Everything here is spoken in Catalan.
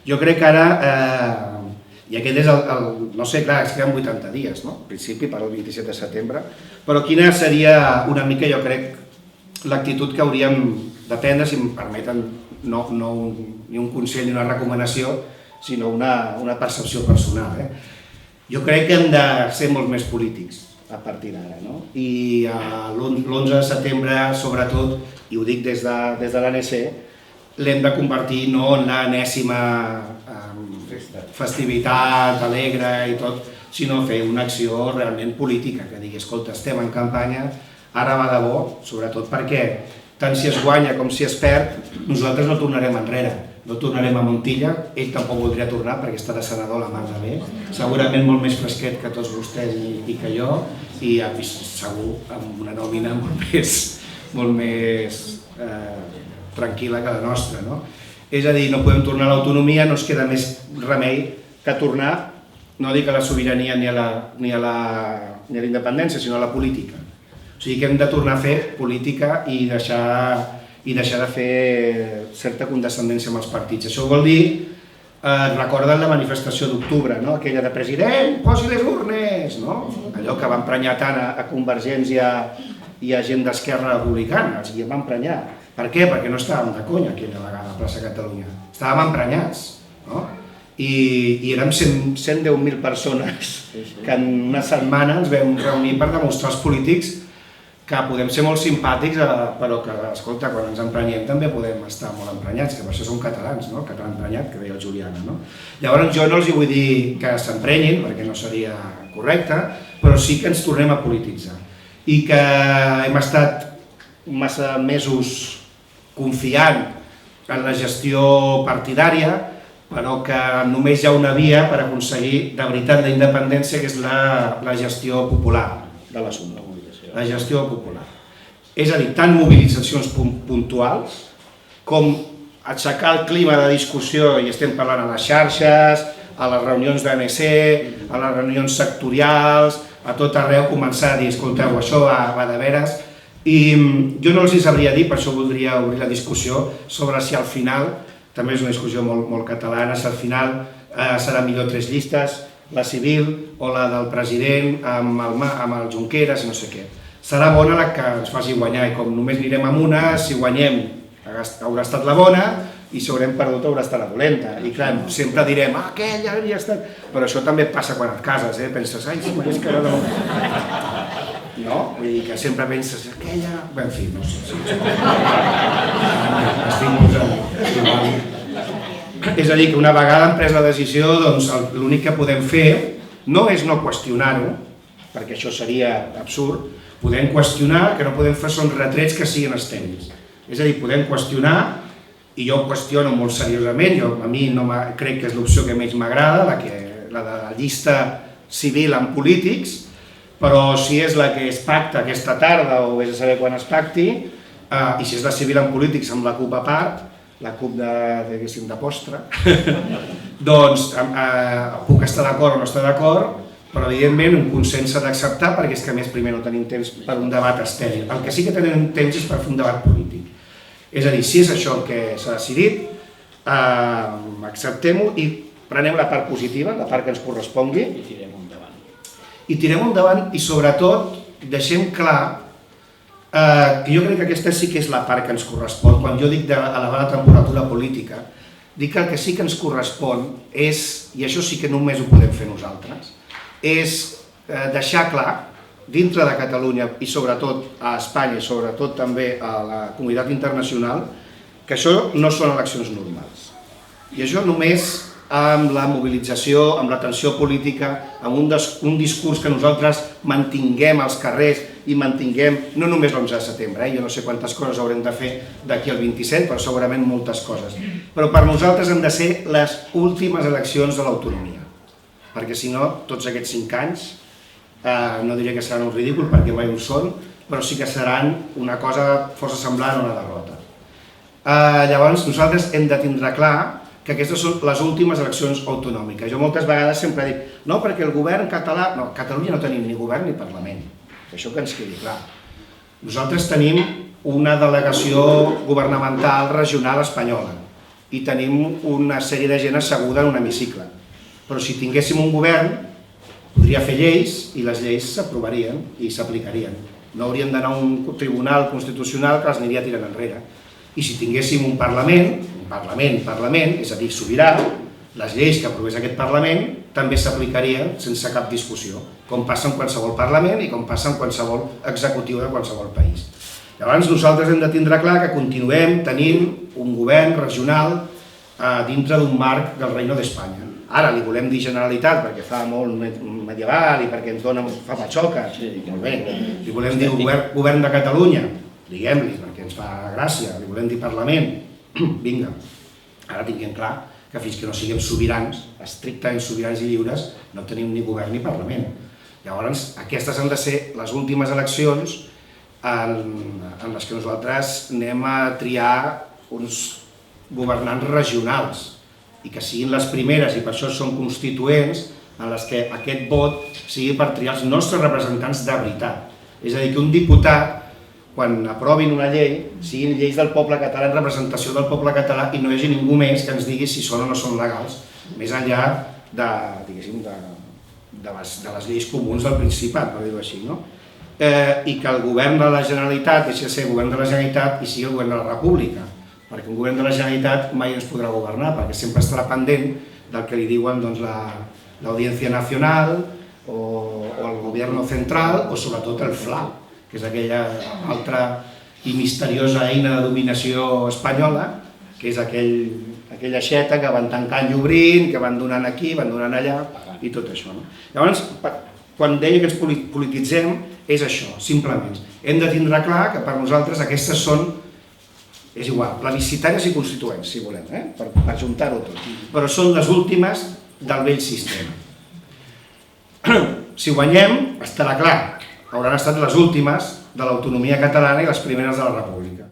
Jo crec que ara, i aquest és no sé, clar, es queden 80 dies, no? En principi, per al 27 de setembre, però quina seria una mica, jo crec, l'actitud que hauríem de prendre, si em permeten, no ni un consell ni una recomanació, sinó una percepció personal. Jo crec que hem de ser molt més polítics a partir d'ara, no? I l'11 de setembre, sobretot, i ho dic des de l'ANC, l'hem de convertir no en l'enèsima festivitat alegre i tot, sinó fer una acció realment política, que digui, escolta, estem en campanya, ara va de bo, sobretot perquè tant si es guanya com si es perd, nosaltres no tornarem enrere, no tornarem a Montilla, ell tampoc voldria tornar perquè està de senador la mar de bé, segurament molt més fresquet que tots vostès i que jo, i segur amb una nòmina molt més tranquil·la que la nostra, no? És a dir, no podem tornar a l'autonomia, no ens queda més remei que tornar, no dic a la sobirania ni a la independència, sinó a la política. O sigui que hem de tornar a fer política i deixar de fer certa condescendència amb els partits. Això vol dir, recorden la manifestació d'octubre, aquella de president, posi les urnes, allò que va emprenyar tant a Convergència i a gent d'Esquerra Republicana, i em va emprenyar. Per què? Perquè no estàvem de conya aquella vegada a Plaça Catalunya, estàvem emprenyats, i érem 110.000 persones que en una setmana ens vam reunir per demostrar als polítics que podem ser molt simpàtics, però que, escolta, quan ens emprenyem també podem estar molt emprenyats, que per això som catalans, no? Català emprenyat, que deia el Juliana, no? Llavors jo no els vull dir que s'emprenyin, perquè no seria correcte, però sí que ens tornem a polititzar. I que hem estat massa mesos confiant en la gestió partidària, però que només hi ha una via per aconseguir de veritat la independència, que és la gestió popular de l'assumpte. La gestió popular. És a dir, tant mobilitzacions puntuals com aixecar el clima de discussió, i estem parlant a les xarxes, a les reunions d'ANC, a les reunions sectorials, a tot arreu començar a dir, escolteu, això va de veres. I jo no els hi sabria dir, per això voldria obrir la discussió sobre si al final, també és una discussió molt catalana, si al final serà millor 3 llistes, la civil o la del president amb el Junqueras i no sé què. Serà bona la que ens faci guanyar, i com només anirem amb una, si guanyem haurà estat la bona, i si haurem perdut haurà estat la dolenta. I clar, sempre direm, aquella hauria estat... Però això també passa quan et cases, penses, ai, si m'hagués quedat... No? Vull dir que sempre penses, aquella... Bé, en fi, no sé. Estic molt... És a dir, que una vegada hem pres la decisió, doncs l'únic que podem fer no és no qüestionar-ho, perquè això seria absurd, podem qüestionar, que no podem fer són retrets que siguin estèrils. És a dir, podem qüestionar, i jo ho qüestiono molt seriosament, a mi crec que és l'opció que més m'agrada, la de la llista civil amb polítics, però si és la que es pacta aquesta tarda o vés a saber quan es pacti, i si és la civil amb polítics amb la CUP a part, la CUP de postre, doncs puc estar d'acord o no estar d'acord, però evidentment un consens s'ha d'acceptar perquè és que a més primer no tenim temps per un debat estèril. El que sí que tenim temps és per fer un debat polític. És a dir, si és això el que s'ha decidit, acceptem-ho i prenem la part positiva, la part que ens correspongui. I tirem endavant. I tirem endavant i sobretot deixem clar que jo crec que aquesta sí que és la part que ens correspon. Quan jo dic d'elevar la temperatura política, dic que el que sí que ens correspon és, i això sí que només ho podem fer nosaltres, és deixar clar, dintre de Catalunya i sobretot a Espanya i sobretot també a la comunitat internacional, que això no són eleccions normals. I això només amb la mobilització, amb l'atenció política, amb un discurs que nosaltres mantinguem als carrers i mantinguem, no només l'11 de setembre, jo no sé quantes coses haurem de fer d'aquí al 27, però segurament moltes coses. Però per nosaltres han de ser les últimes eleccions de l'autonomia, perquè si no, tots aquests 5 anys, no diré que seran un ridícul perquè mai ho són, però sí que seran una cosa força semblant a una derrota. Llavors nosaltres hem de tindre clar que aquestes són les últimes eleccions autonòmiques. Jo moltes vegades sempre dic, no, perquè el govern català... No, a Catalunya no tenim ni govern ni Parlament, això que ens quedi clar. Nosaltres tenim una delegació governamental regional espanyola, i tenim una sèrie de gent asseguda en un hemicicle. Però si tinguéssim un govern, podria fer lleis i les lleis s'aprovarien i s'aplicarien. No hauríem d'anar a un tribunal constitucional que els aniria tirant enrere. I si tinguéssim un parlament, és a dir, sobirà, les lleis que aprovés aquest Parlament també s'aplicarien sense cap discussió, com passa en qualsevol Parlament i com passa en qualsevol executiu de qualsevol país. Llavors nosaltres hem de tindre clar que continuem tenint un govern regional dintre d'un marc del Reino d'Espanya. Ara li volem dir Generalitat perquè fa molt medieval i perquè ens dona fa patxoca, molt bé. Li volem dir Govern de Catalunya, diguem-li, perquè ens fa gràcia, li volem dir Parlament, vinga. Ara tinguem clar que fins que no siguem sobirans, estrictament sobirans i lliures, no tenim ni govern ni Parlament. Llavors, aquestes han de ser les últimes eleccions en les que nosaltres anem a triar uns governants regionals i que siguin les primeres, i per això són constituents, en les que aquest vot sigui per triar els nostres representants de veritat. És a dir, que un diputat, quan aprovin una llei, siguin lleis del poble català, en representació del poble català, i no hi hagi ningú més que ens digui si són o no són legals, més enllà de les lleis comuns del Principat, per dir-ho així, no? I que el govern de la Generalitat deixi de ser govern de la Generalitat i sigui el govern de la República, perquè un govern de la Generalitat mai ens podrà governar, perquè sempre estarà pendent del que li diuen l'Audiència Nacional o el Gobierno Central o sobretot el FLA, que és aquella altra i misteriosa eina de dominació espanyola, que és aquella aixeta que van tancant i obrint, que van donant aquí, van donant allà, i tot això. Llavors, quan deia que ens polititzem, és això, simplement. Hem de tindre clar que per nosaltres aquestes són, és igual, plebiscitàries i constituents, si volem, per juntar-ho tot, però són les últimes del vell sistema. Si guanyem, estarà clar, hauran estat les últimes de l'autonomia catalana i les primeres de la República.